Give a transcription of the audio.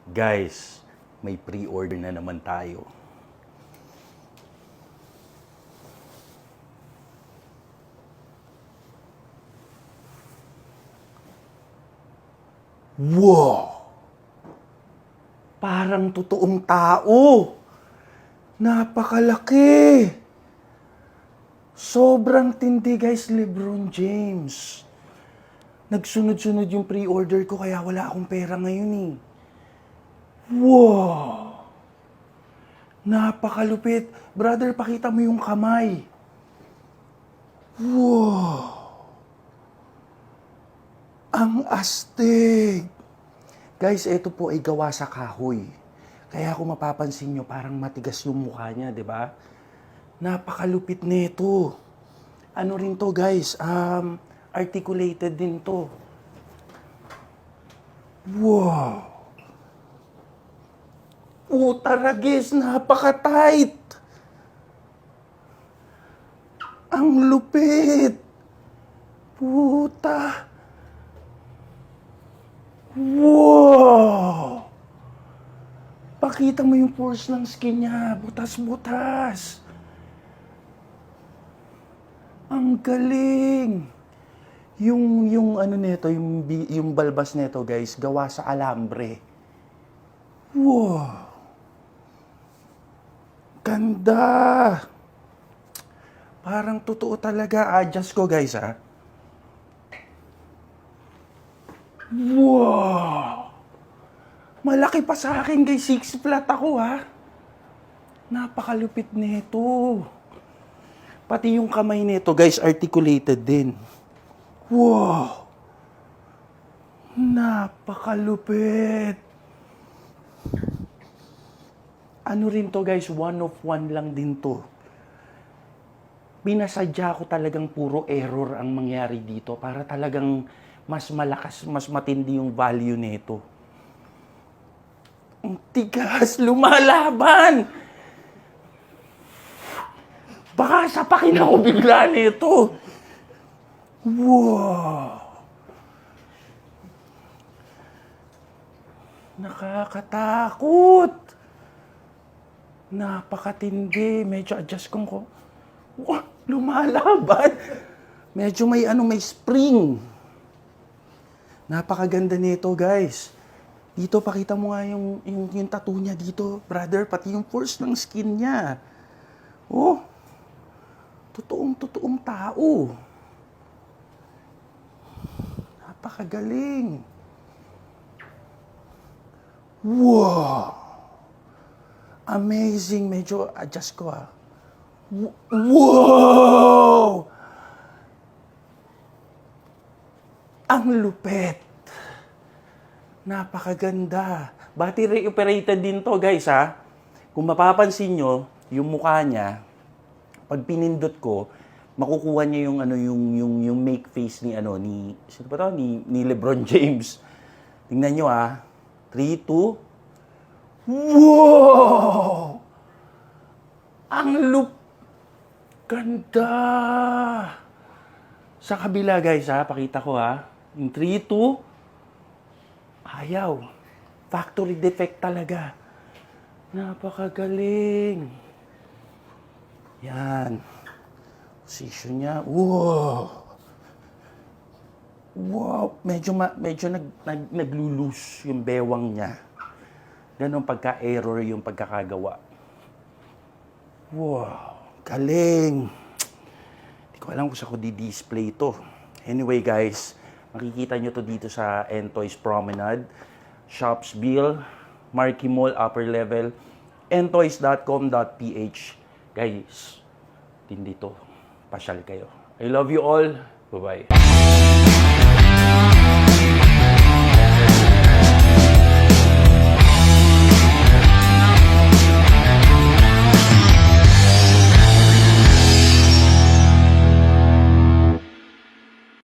Guys, may pre-order na naman tayo. Wow! Parang totoong tao. Napakalaki. Sobrang tindi guys, LeBron James. Nagsunod-sunod yung pre-order ko kaya wala akong pera ngayon eh. Wow! Napakalupit. Brother, pakita mo yung kamay. Wow! Ang astig! Guys, ito po ay gawa sa kahoy. Kaya kung mapapansin nyo, parang matigas yung mukha niya, di ba? Napakalupit nito. Ano rin to guys? Articulated din to. Wow! Taragis, napaka-tight. Ang lupit. Puta. Wow. Pakita mo yung pores ng skin niya. Butas-butas. Ang galing. Yung ano nito, yung balbas nito, guys, gawa sa alambre. Wow. Ganda! Parang totoo talaga. Adjust ko guys ha. Wow! Malaki pa sa akin guys. 6 flat ako ha. Napakalupit nito. Pati yung kamay nito guys, articulated din. Wow! Napakalupit. Ano rin to guys, one of one lang din to. Pinasadya ko talagang puro error ang mangyari dito para talagang mas malakas, mas matindi yung value nito. Ang tigas, lumalaban! Baka sapakin ako bigla nito. Wow! Nakakatakot! Napakatindi. Medyo adjust ko. Wow, lumalaban. Medyo may spring. Napakaganda nito, guys. Dito, pakita mo nga yung tattoo niya dito, brother. Pati yung pores ng skin niya. Oh, totoong tao. Napakagaling. Wow! Amazing. Medyo adjust ko ha. Wow! Ang lupit. Napakaganda. Battery operated din to guys ha. Kung mapapansin nyo, yung mukha niya, pag pinindot ko, makukuha niya yung make face ni sino ba to? Ni LeBron James. Tingnan nyo ha. 3, 2, wow! Ang ganda! Sa kabila guys ha, pakita ko ha. Yung 3, 2, ayaw. Factory defect talaga. Napakagaling. Yan. Position niya. Wow! Wow! Medyo naglulus yung bewang niya. Ganun pagka-error yung pagkakagawa. Wow! Galing! Hindi ko alam kung saan ko di-display ito. Anyway guys, makikita nyo to dito sa Entoys Promenade, Shopsville, Marquee Mall, upper level, entoys.com.ph. Guys, tindi to. Pasyal kayo. I love you all. Bye-bye.